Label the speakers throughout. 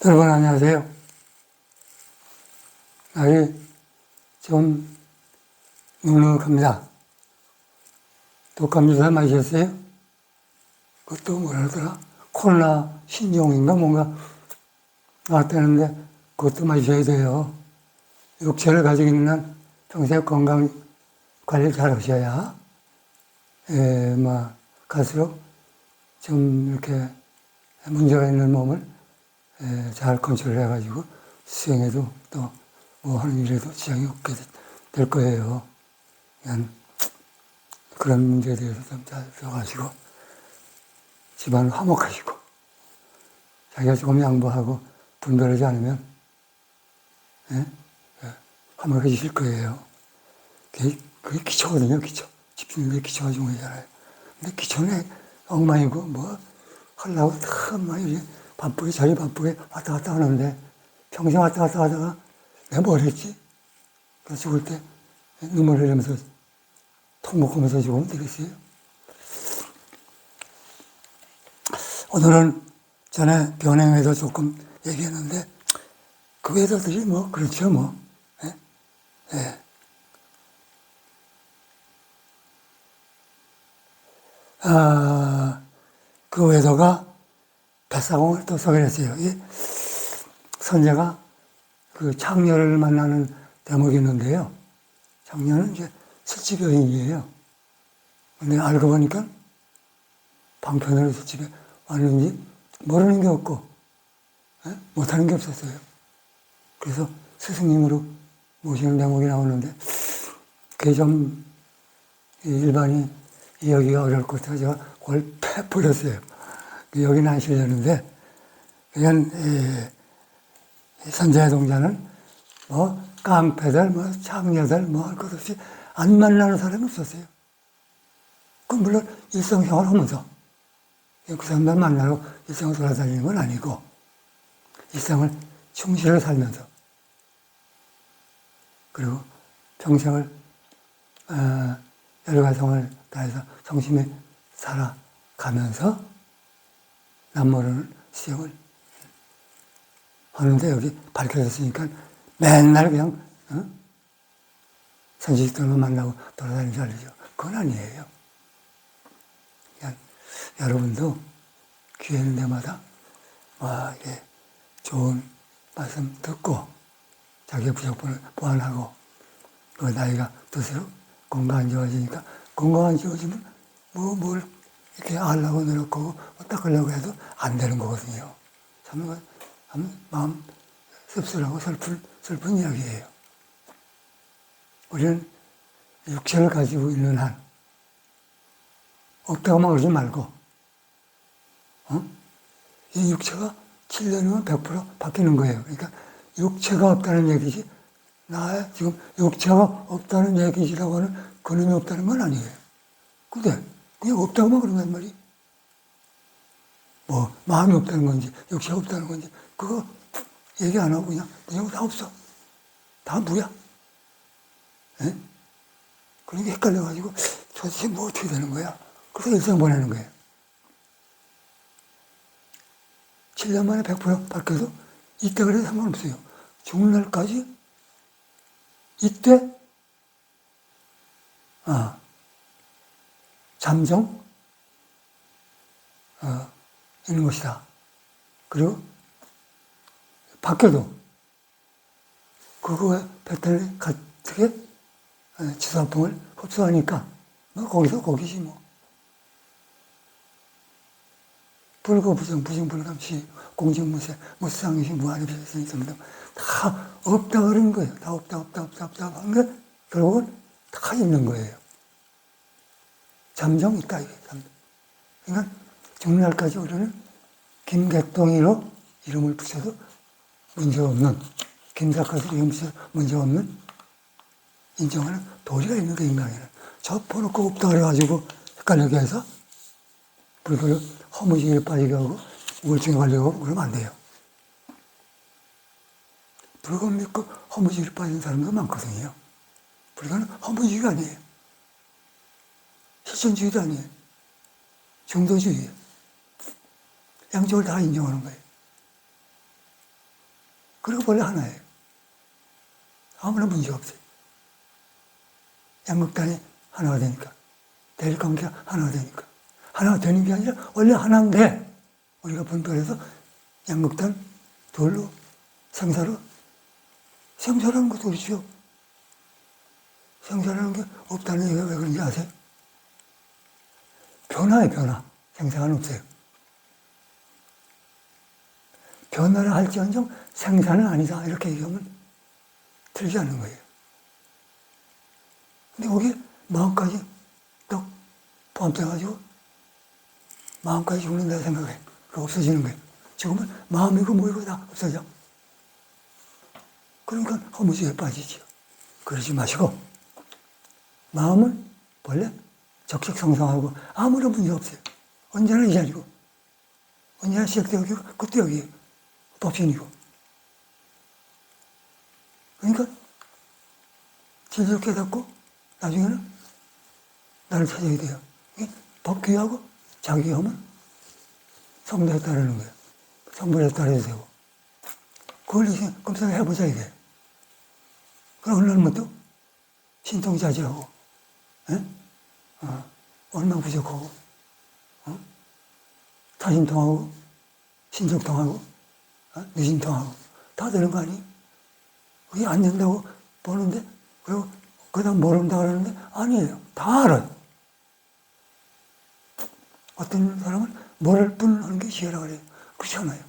Speaker 1: 여러분 안녕하세요. 날이 좀 눅눅합니다. 독감 주사 맞으셨어요? 그것도 뭐라 그러더라? 코로나 신종인가 뭔가 나왔다는데 그것도 맞으셔야 돼요. 육체를 가지고 있는 한 평소에 건강 관리 잘 하셔야 갈수록 좀 이렇게 문제가 있는 몸을 잘 컨트롤 해가지고 수행에도 또 뭐 하는 일에도 지장이 없게 될 거예요. 그냥 그런 문제에 대해서 좀 잘 들어가시고 집안 화목하시고 자기가 조금 양보하고 분별하지 않으면 화목해지실 거예요. 그게 기초거든요, 기초. 집중력의 기초가 중요하잖아요. 근데 기초는 엉망이고 뭐 하려고 막 바쁘게 자기 바쁘게 왔다 갔다 하는데 평생 왔다 갔다 하다가 내가 뭘 했지? 그래서 죽을 때 눈물 흘리면서 통 먹으면서 죽으면 되겠어요? 오늘은 전에 변행에도 조금 얘기했는데 그 외도들이 뭐 그렇죠 뭐. 예? 예. 그 외도가 뱃사공을 또 소개했어요. 이 선제가 그 창녀를 만나는 대목이 있는데요. 창녀는 이제 술집 여인이에요. 근데 알고 보니까 방편으로 술집에 왔는지 모르는 게 없고 못하는 게 없었어요. 그래서 스승님으로 모시는 대목이 나오는데 그게 좀 일반이 이해하기가 어려울 것 같아서 제가 그걸 패 풀렸어요. 여기는 안 실렸는데 그냥 선제의 동자는 뭐 깡패들, 뭐 창녀들 뭐 할 것 없이 안 만나는 사람이 없었어요. 그 물론 일상생활 하면서 그 사람들 만나러 일상을 돌아다니는 건 아니고 일상을 충실하게 살면서 그리고 평생을 열과성을 다해서 성심에 살아가면서 남모르는 수행을 하는데 여기 밝혀졌으니까 맨날 그냥 선지식들만 만나고 돌아다니는 줄 알죠. 그건 아니에요. 그냥 여러분도 기회 있는 데마다 이게 좋은 말씀 듣고 자기의 부족분을 보완하고 그 나이가 들수록 건강 안 좋아지니까 건강 안 좋아지면 뭘 이렇게 하려고 노력하고 닦으려고 해도 안 되는 거거든요. 참 마음 씁쓸하고 슬픈 이야기예요. 우리는 육체를 가지고 있는 한 없다고만 그러지 말고 이 육체가 7년이면 100% 바뀌는 거예요. 그러니까 육체가 없다는 얘기지 나 지금 육체가 없다는 얘기지라고 하는 그놈이 없다는 건 아니에요. 근데 그냥 없다고만 그런단 말이에요. 뭐 마음이 없다는 건지 육체가 없다는 건지 그거 얘기 안 하고 그냥 다 없어. 다 무야. 예? 그러니까 헷갈려가지고 도대체 뭐 어떻게 되는 거야? 그래서 일생 보내는 거예요. 7년 만에 100% 바뀌어도 이때 그래도 상관없어요. 죽는 날까지 이때 잠정 있는 것이다. 그리고 바뀌어도 그거에 패턴이 같게 지사풍을 흡수하니까 뭐 거기서 거기지 뭐. 불거부정 부정불감시 공정무세 무상시 무한의비세 등등 다 없다 그런 거예요. 다 없다 하는 게 결국은 다 있는 거예요. 잠정 있다 이게. 그러니까 죽는 날까지 우리는 김객동이로 이름을 붙여도 문제없는 김사까지 이름 붙여도 문제없는 인정하는 도리가 있는 게 인간이는. 저 보놓고 없다 그래가지고 헷갈리게 해서 불교를 허무지게 빠지게 하고 우울증에 걸리고 그러면 안 돼요. 불교 믿고 허무지게 빠진 사람도 많거든요. 불교는 허무주의가 아니에요. 실천주의도 아니에요. 중도주의예요. 양쪽을 다 인정하는 거예요. 그리고 원래 하나예요. 아무런 문제 없어요. 양극단이 하나가 되니까. 대립관계가 하나가 되니까. 하나가 되는 게 아니라 원래 하나인데 우리가 분별해서 양극단 둘로 생사로 생사라는 것도 그렇죠. 생사라는 게 없다는 얘기가 왜 그런지 아세요? 변화예요, 변화. 생사가 없어요. 변화를 할지언정 생사는 아니다. 이렇게 얘기하면 틀리지 않는 거예요. 근데 거기에 마음까지 또 포함돼가지고 마음까지 죽는다 생각해. 그 없어지는 거예요. 지금은 마음이고 뭐이고 다 없어져. 그러니까 허무주의에 빠지죠. 그러지 마시고 마음은 원래 적식성성하고 아무런 문제 없어요. 언제나 이 자리고 언제나 시작도 여기고 끝도 여기에요. 법신이고. 그러니까 진리를 깨닫고 나중에는 나를 찾아야 돼요. 법귀하고 자기하면 성도에 따르는 거예요. 성불에 따라야 되고. 그걸 이제 검색을 해보자 이게. 그럼 어느 날부터 신통자제하고, 원망 부족하고, 타신통하고, 신속통하고, 늦신통하고, 다 되는 거 아니에요? 그게 안 된다고 보는데, 그리고 그다음 모른다 그러는데, 아니에요. 다 알아요. 어떤 사람은 모를 뿐 하는 게 지혜라 그래요. 그렇지 않아요.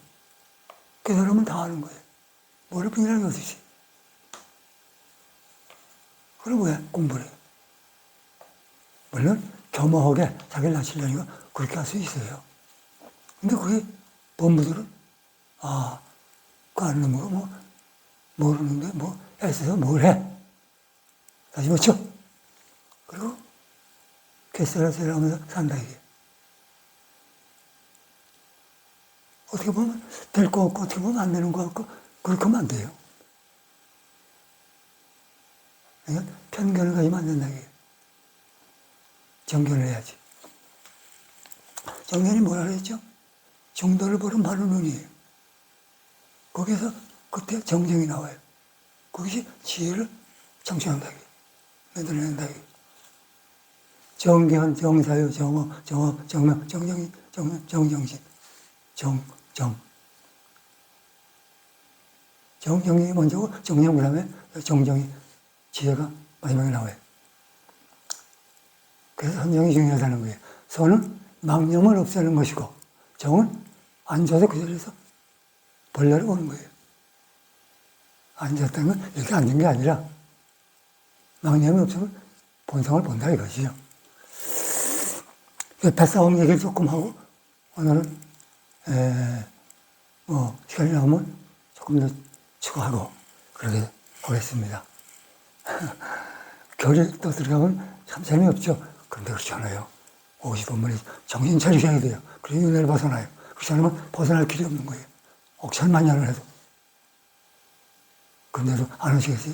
Speaker 1: 깨달으면 다 아는 거예요. 모를 뿐이라는 게 어디 있어요? 그럼 왜 공부를 해요? 물론 겸허하게 자기를 낮추려니까 그렇게 할 수 있어요. 근데 그게 본부들은 그거 아는 거 뭐 모르는데 뭐 애써서 뭘 해? 다시 맞죠? 그리고 개쎄라쎄라 하면서 산다 이게. 어떻게 보면 될 거 없고 어떻게 보면 안 되는 거 같고 그렇게 하면 안 돼요. 그러니까 편견을 가지면 안 된다 이게. 정견을 해야지. 정견이 뭐라 그랬죠? 중도를 보는 바른 눈이에요. 거기에서 그때 정정이 나와요. 그것이 지혜를 창출한다 이게. 만들어낸다 이게. 정견, 정사유, 정어, 정명, 정정이, 정정신, 정정. 정정이 먼저고 정령 그 다음에 정정이 지혜가 마지막에 나와요. 그래서 선정이 중요하다는 거예요. 선은 망념을 없애는 것이고 정은 앉아서 그 자리에서 벌레를 보는 거예요. 앉았다는 건 이렇게 앉은 게 아니라 망념이 없으면 본성을 본다 이것이죠. 뱃싸움 얘기를 조금 하고 오늘은 시간이 나오면 조금 더 추가하고 그렇게 하겠습니다. 결이 또 들어가면 참 재미없죠. 그런데 그렇지 않아요. 50분만에 정신 차리셔야 돼요. 그래야 윤회를 벗어나요. 그렇지 않으면 벗어날 길이 없는 거예요. 억천만년을 해도. 그런데도 안 하시겠어요?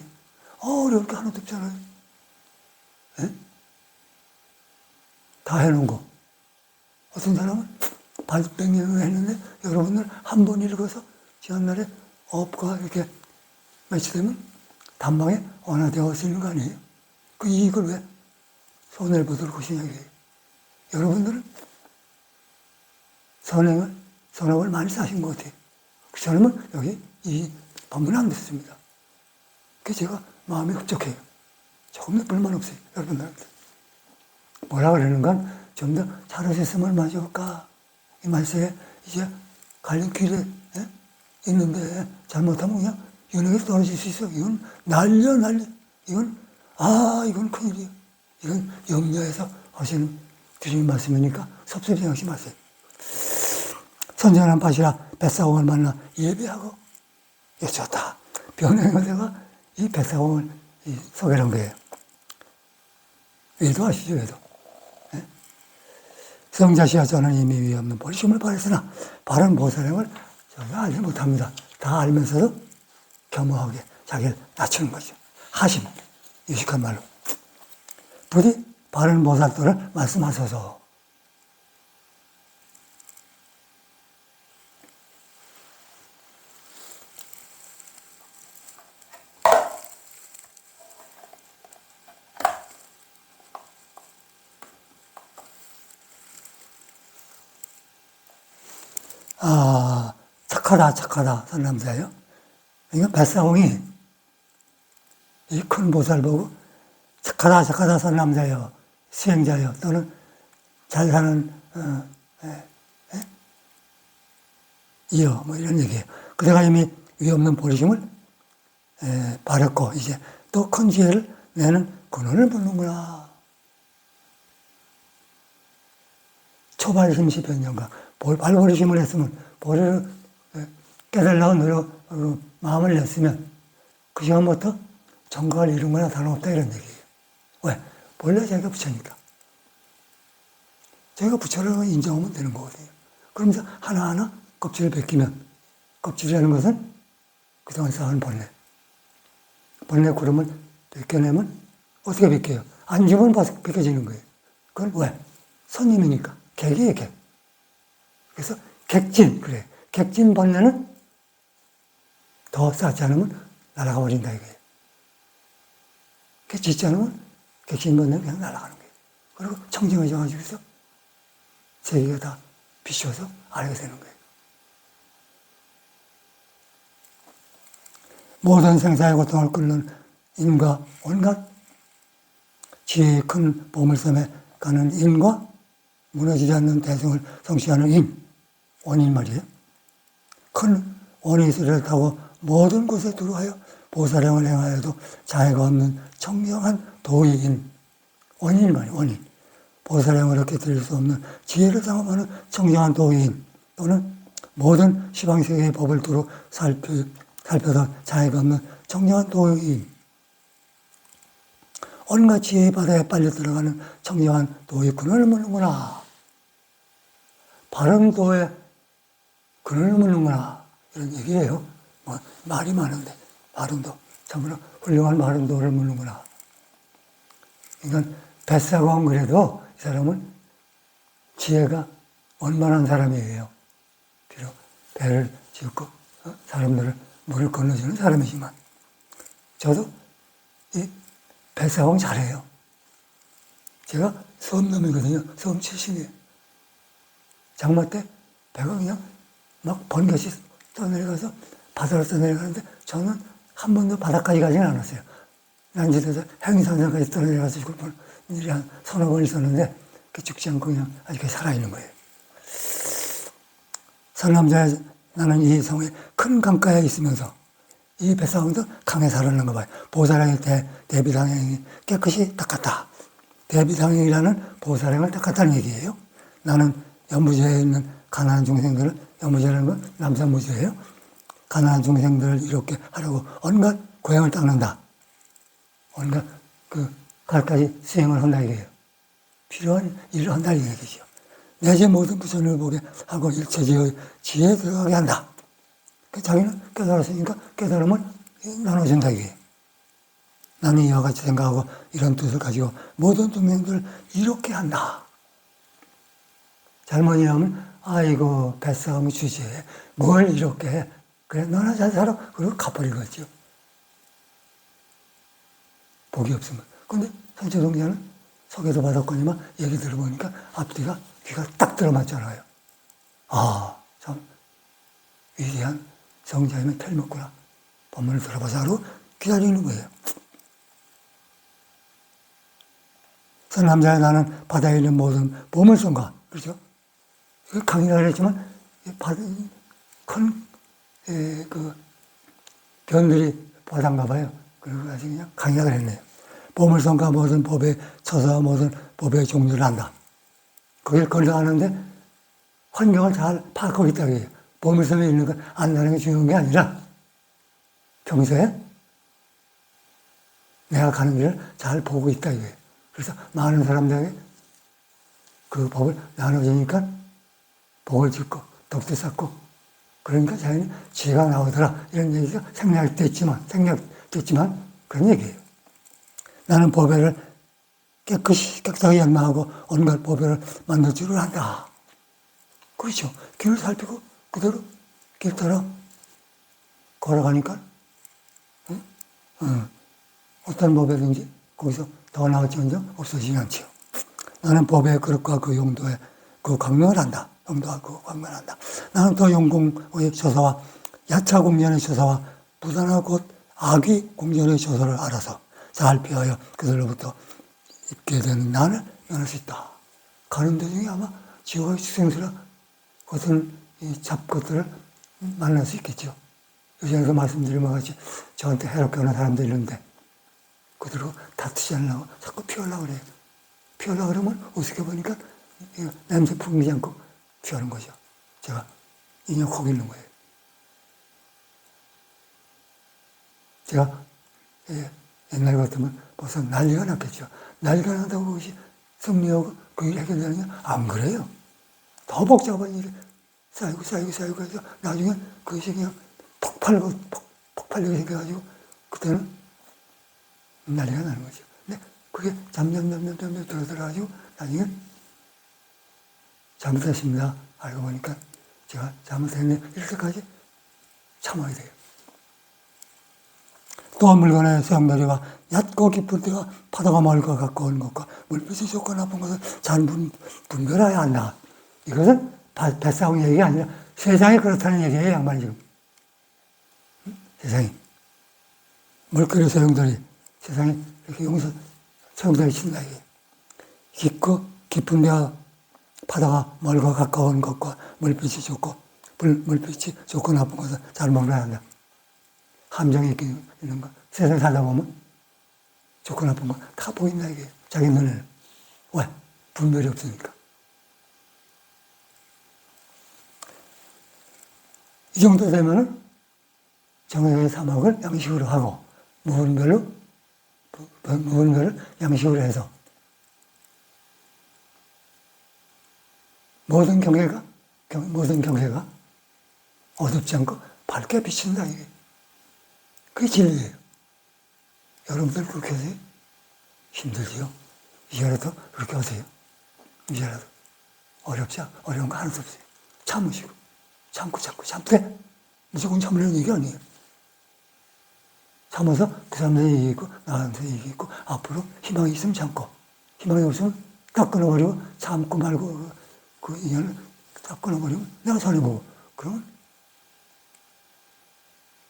Speaker 1: 어려울 게 하나도 없잖아요. 에? 다 해놓은 거. 어떤 사람은 800년을 했는데 여러분들 한 번 읽어서 지난날에 업과 이렇게 매치되면 단방에 완화되어 있는 거 아니에요? 그 이익을 왜 손해를 보도록 하시냐 이거예요. 여러분들은 선악을 많이 사신 것 같아요. 그렇지 않으면 여기 이 법문은 안 됐습니다. 그래서 제가 마음이 흡족해요. 조금 더 불만 없어요. 여러분들한테. 뭐라 그러는 건 좀 더 잘하셨으면 얼마나 좋을까. 이 말세에 이제 갈린 길에 있는데 잘못하면 그냥 윤회에서 떨어질 수 있어. 이건 난리야. 이건 큰일이야. 이건 염려해서 하시는 주님 말씀이니까 섭섭히 생각하지 마세요. 선전한 바시라 뱃사공을 만나 예배하고 좋다. 변행어제가 이 뱃사공을 소개한 거예요. 외도 아시죠, 외도. 네? 성자시야 저는 이미 위에 없는 버리심을 바랬으나 바른 보살행을 저희가 알지 못합니다. 다 알면서도 겸허하게 자기를 낮추는 거죠. 하심, 유식한 말로. 부디 바른 보살도를 말씀하소서. 착하다 선남자예요. 그러니까 뱃사공이 이 큰 보살 보고 착하다 선남자여, 수행자여, 또는 잘 사는 이여, 뭐 이런 얘기예요. 그대가 이미 위 없는 보리심을 바랬고 이제 또 큰 지혜를 내는 근원을 묻는구나. 초발심시 변경가, 발보리심을 했으면, 보리를 깨달으려고 마음을 냈으면 그 시간부터 정각을 이룬 거나 다름없다 이런 얘기예요. 왜? 본래 자기가 부처니까. 자기가 부처라고 인정하면 되는 거거든요. 그러면서 하나하나 껍질을 벗기면, 껍질이라는 것은 그동안 쌓은 본래. 본래 구름을 벗겨내면 어떻게 벗겨요? 안 주면 벗겨지는 거예요. 그건 왜? 손님이니까. 객이에요, 객. 그래서 객진, 그래. 객진 본래는 더 쌓지 않으면 날아가 버린다 이거예요. 짓지 않으면 객진 본래는 그냥 날아가는 거예요. 그리고 청정해져가지고서 세계가 다 비추어서 알게 되는 거예요. 모든 생사의 고통을 끓는 인과 온갖 지혜의 큰 보물섬에 가는 인과 무너지지 않는 대승을 성취하는 인, 원인 말이에요. 큰 원인수를 타고 모든 곳에 들어와요. 보살행을 행하여도 자애가 없는 청명한 도의인, 원인 말이에요. 원인. 보살행을 어렵게 드릴 수 없는 지혜를 상업하는 청정한 도의인, 또는 모든 시방세계의 법을 두루 살펴서 자애가 없는 청정한 도의인, 온갖 지혜의 바다에 빨려 들어가는 청정한 도의 근원을 묻는구나. 바른 도의 근원을 묻는구나. 이런 얘기예요. 뭐 말이 많은데 바른 도, 참으로 훌륭한 바른 도를 묻는구나. 그러니까 뱃사공 그래도 이 사람은 지혜가 원만한 사람이에요. 비록 배를 짓고 사람들을 물을 건너주는 사람이지만 저도 이 뱃사공 잘해요. 제가 섬놈이거든요. 섬 출신이에요. 장마 때 배가 그냥 막 번개시 떠내려가서 바다로 떠내려가는데 저는 한 번도 바다까지 가지는 않았어요. 난지대에서 행위산성까지 떠내려가서 죽을 뻔 일이 한 서너 번 있었는데 죽지 않고 그냥 아직까지 살아있는 거예요. 선남자의 나는 이 성에 큰 강가에 있으면서 이 뱃사공도 강에 살았는가 봐요. 보살행의 대비상행이 깨끗이 닦았다. 대비상행이라는 보살행을 닦았다는 얘기예요. 나는 연무제에 있는 가난한 중생들을, 연무제라는 건 남산무제예요. 가난한 중생들을 이렇게 하려고 온갖 고향을 닦는다. 온갖 갈까지 수행을 한다 이게요. 필요한 일을 한다 이 얘기죠. 내제 모든 부처를 보게 하고 일체지의 지혜에 들어가게 한다. 자기는 깨달았으니까 깨달음을 나눠준다 이게. 나는 이와 같이 생각하고 이런 뜻을 가지고 모든 중생들을 이렇게 한다. 잘못 이해하면 아이고 뱃사람이 주제에 뭘 이렇게 해. 그래 너나 잘 살아. 그리고 갚아버리겠죠. 복이 없으면. 근데 선처동자는 소개도 받았거니만 얘기 들어보니까 앞뒤가 귀가 딱 들어맞잖아요. 아, 참 위대한 성자이면 틀렸구나. 법문을 들어보자 하고 기다리는 거예요. 선남자의 나는 바다에 있는 모든 보물선가, 그렇죠? 강의를 했지만 큰 변들이 바다인가 봐요. 그리고 아주 그냥 강의를 했네요. 보물선가 모든 법에 처서 모든 법의 종류를 한다. 거길 걸려가는데 환경을 잘 파악하고 있다고 해요. 보물섬에 있는 걸 안다는 게 중요한 게 아니라 평소에 내가 가는 길을 잘 보고 있다 이거예요. 그래서 많은 사람들에게 그 법을 나눠주니까 복을 짓고 덕도 쌓고 그러니까 자기는 지혜가 나오더라 이런 얘기가 생략됐지만 그런 얘기예요. 나는 법회를 깨끗하게 연마하고 온갖 법회를 만들 줄을 안다. 그렇죠. 길을 살피고 그대로 길 따라 걸어가니까 어떤 법회든지 거기서 더 나을지언정 없어지지 않죠. 나는 법의 그릇과 그 용도에 그 강명을 한다. 용도하고 관건한다. 나는 또 용공의 조사와 야차 공전의 조사와 부단하 곧 악의 공전의 조사를 알아서 잘 피하여 그들로부터 입게 되는 난을 면할 수 있다. 가는 도중에 아마 지옥의 식생수라 어떤 이 잡것들을 만날 수 있겠죠. 요즘에서 말씀드린 것 같이 저한테 해롭게 오는 사람들이 있는데 그들하고 다투지 않으려고 자꾸 피하려고 그래요. 피하려고 그러면 어떻게 보니까 냄새 풍기지 않고 피하는 거죠. 제가 인연 거기 있는 거예요. 제가 옛날 같으면 벌써 난리가 났겠죠. 난리가 난다고 그것이 승리하고 그게 해결되느냐? 안 그래요. 더 복잡한 일이 쌓이고 해서 나중에 그것이 그냥 폭발력이 생겨가지고 그때는 난리가 나는 거죠. 근데 그게 점점 들어가지고 나중에 잘못했습니다. 알고 보니까 제가 잘못했네. 이렇게까지 참아야 돼요. 또 물건의 소용돌이와 얕고 깊은 데가 바다가 멀고 가까운 것과 물빛이 좋고 나쁜 것을 잘 분별해야 한다. 이것은 뱃싸움 얘기가 아니라 세상이 그렇다는 얘기예요. 양반이 지금. 세상이. 물결의 소용돌이. 세상이 이렇게 소용돌이 친다. 이게. 깊고 깊은 데가 바다가 멀고 가까운 것과 물빛이 좋고 물빛이 좋고 나쁜 것을 잘 분별해야 한다. 함정이 있는 거. 세상 살다 보면 좋고 나쁜 거 다 보인다 이게. 자기 눈에는. 왜? 분별이 없으니까. 이 정도 되면은 정해의 사막을 양식으로 하고 무분별을 양식으로 해서 모든 경계가 어둡지 않고 밝게 비친다 이게. 그게 진리예요. 여러분들 그렇게 하세요? 힘들지요? 이제라도 그렇게 하세요. 이제라도 어려운 거 하나도 없어요. 참으시고 참고 참되 무조건 참으려는 얘기 아니에요. 참아서 그 사람한테 얘기 있고 나한테 얘기 있고 앞으로 희망이 있으면 참고 희망이 없으면 딱 끊어버리고 참고 말고 그 인연을 딱 끊어버리면 내가 손해보고 그러면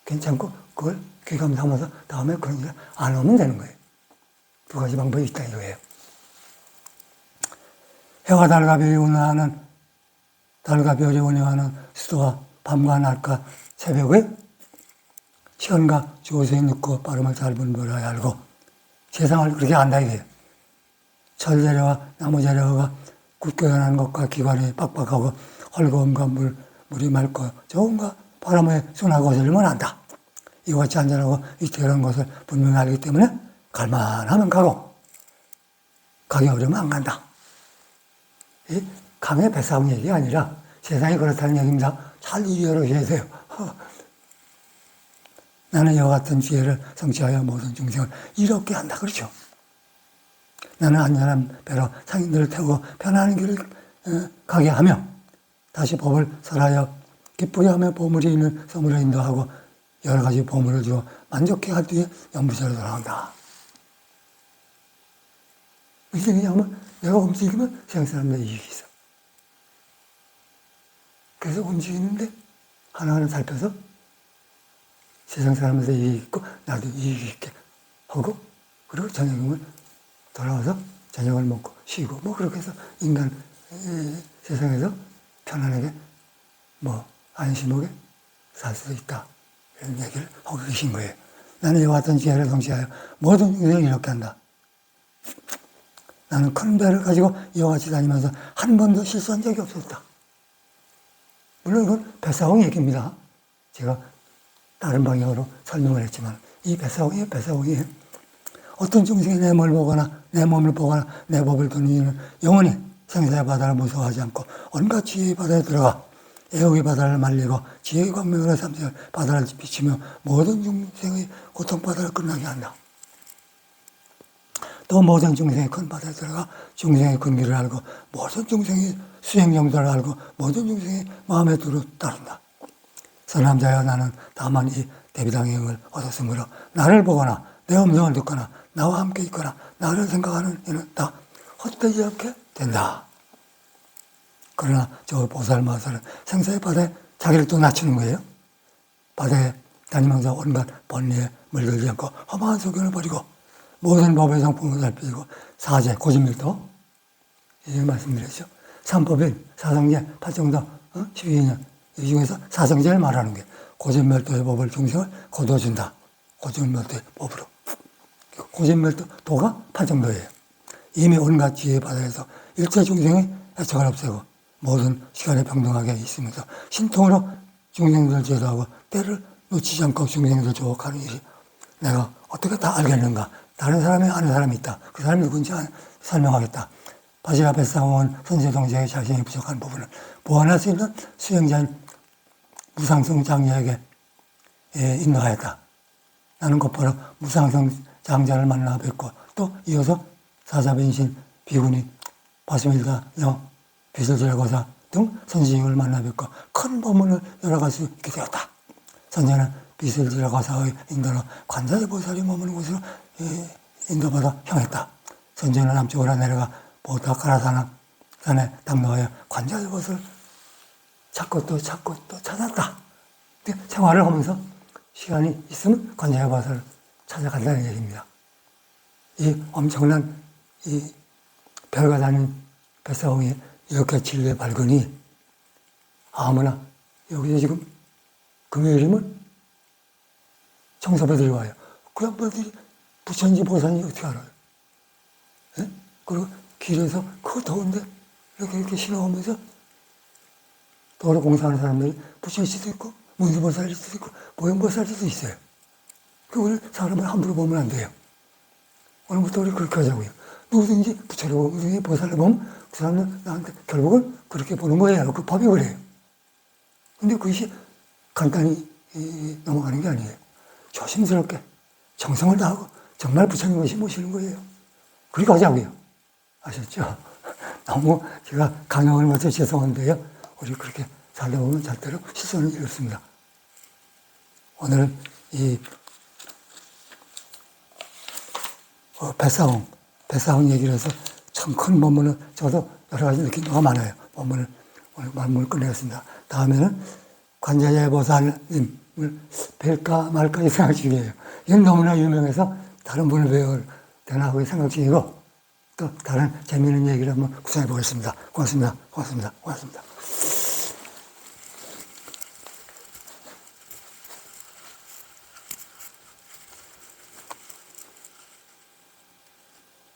Speaker 1: 괜찮고 그걸 귀감 삼아서 다음에 그런 일 안 오면 되는 거예요. 두 가지 방법이 있다 이거예요. 해와 달과 별이 운행하는 달과 별이 운행하는 수도와 밤과 낮과 새벽에 시간과 조세에 넣고 빠름을 잘 분별해야 알고 세상을 그렇게 안다 이게요. 철재료와 나무재료가 굳게 변하는 것과 기관이 빡빡하고 헐거움과 물이 맑고 좋은가 바람에 순하고 거슬리면 안다. 이와 같이 안전하고 위태로운 것을 분명히 알기 때문에 갈만하면 가고 가기 어려우면 안 간다. 이 강의 배싸움 얘기가 아니라 세상이 그렇다는 얘기입니다. 잘 이해하셔야 돼요. 나는 이와 같은 지혜를 성취하여 모든 중생을 이롭게 한다. 그렇죠? 나는 안전한 배로 상인들을 태우고 편안한 길을 가게 하며 다시 법을 설하여 기쁘게 하며 보물이 있는 섬으로 인도하고 여러 가지 보물을 주어 만족해 할 뒤에 연부처로 돌아온다. 무슨 얘기냐면 내가 움직이면 세상 사람들의 이익이 있어. 그래서 움직이는데 하나하나 살펴서 세상 사람들의 이익이 있고 나도 이익이 있게 하고 그리고 저녁이면 돌아와서 저녁을 먹고 쉬고 뭐 그렇게 해서 인간 세상에서 편안하게 안심하게 살 수 있다. 이런 얘기를 하고 계신 거예요. 나는 이와 같은 지혜를 성취하여 모든 중생을 이렇게 한다. 나는 큰 배를 가지고 이와 같이 다니면서 한 번도 실수한 적이 없었다. 물론 이건 배싸움 얘기입니다. 제가 다른 방향으로 설명을 했지만 이 배싸움이에요. 어떤 중생이 내 몸을 보거나 내 법을 듣는 이는 영원히 생사의 바다를 무서워하지 않고 온갖 지혜의 바다에 들어가 애욕의 바다를 말리고 지혜의 광명으로 삼세 바다를 비치며 모든 중생의 고통바다를 끝나게 한다. 또 모든 중생의 큰 바다에 들어가 중생의 큰 길을 알고 모든 중생의 수행 정도를 알고 모든 중생의 마음에 따른다. 선한 자여 나는 다만 이 대비당행을 얻었으므로 나를 보거나 내 음성을 듣거나 나와 함께 있거나 나를 생각하는 이는 다 헛되지 않게 된다. 그러나 저 보살마살은 생사의 바다에 자기를 또 낮추는 거예요. 바다에 다니면서 온갖 번뇌에 물들지 않고 험한 소견을 버리고 모든 법의 성품을 살피고 사제, 고진밀도 이렇게 말씀드렸죠. 삼법인, 사성제, 팔정도, 12년 이 중에서 사성제를 말하는 게 고진멸도의 법을 중생을 거둬준다. 고진멸도의 법으로. 고진멸도가 팔정도예요. 이미 온갖 지혜의 바다에서 일체 중생의 애착을 없애고 모든 시간에 평등하게 있으면서 신통으로 중생들을 제도하고 때를 놓치지 않고 중생들을 조옥하는 일이 내가 어떻게 다 알겠는가. 다른 사람이 아는 사람이 있다. 그 사람이 누군지 설명하겠다. 바지라 뱃사원 선세동자의 자신이 부족한 부분을 보완할 수 있는 수행자인 무상성 장자에게 인도하였다. 나는 곧바로 무상성 장자를 만나 뵙고 또 이어서 사자변신 비구니 바스밀다 비설지라고사 등 선생님을 만나 뵙고 큰 법문을 열어갈 수 있게 되었다. 선자는 비설지라고사의 인도로 관자의 보살이 머무는 곳으로 인도받아 향했다. 선자는 남쪽으로 내려가 보타카라산에 당도하여 관자의 곳을 찾고 또 찾았다. 생활을 하면서 시간이 있으면 관자의 곳을 찾아간다는 얘기입니다. 이 엄청난 이 별과 다닌 뱃사공이 이렇게 진리에 밝으니 아무나 여기서 지금 금요일이면 청소배들이 와요. 그 양반들이 부처인지 보살인지 어떻게 알아요? 예? 그리고 길에서 그 더운데 이렇게 신어오면서 도로 공사하는 사람들이 부처일 수도 있고 문수보살일 수도 있고 보현보살일 수도 있어요. 우리 사람을 함부로 보면 안 돼요. 오늘부터 우리 그렇게 하자고요. 누구든지 부처를 보고 누구든지 보살을 보면 그 사람은 나한테 결국은 그렇게 보는 거예요. 그 법이 그래요. 근데 그것이 간단히 넘어가는 게 아니에요. 조심스럽게 정성을 다하고 정말 부처님 것이 모시는 거예요. 그렇게 하자고요. 아셨죠? 너무 제가 강요를 못해서 죄송한데요. 우리 그렇게 살다 보면 절대로 실수는 이렇습니다. 오늘은 이 뱃사홍 얘기를 해서 참 큰 법문을 저도 여러 가지 느낀 바가 많아요. 오늘 말문을 끝내겠습니다. 다음에는 관자재 보살님을 뵐까 말까 생각 중이에요. 이건 너무나 유명해서 다른 분을 뵈야 되나 하고 생각 중이고 또 다른 재미있는 얘기를 한번 구성해 보겠습니다. 고맙습니다.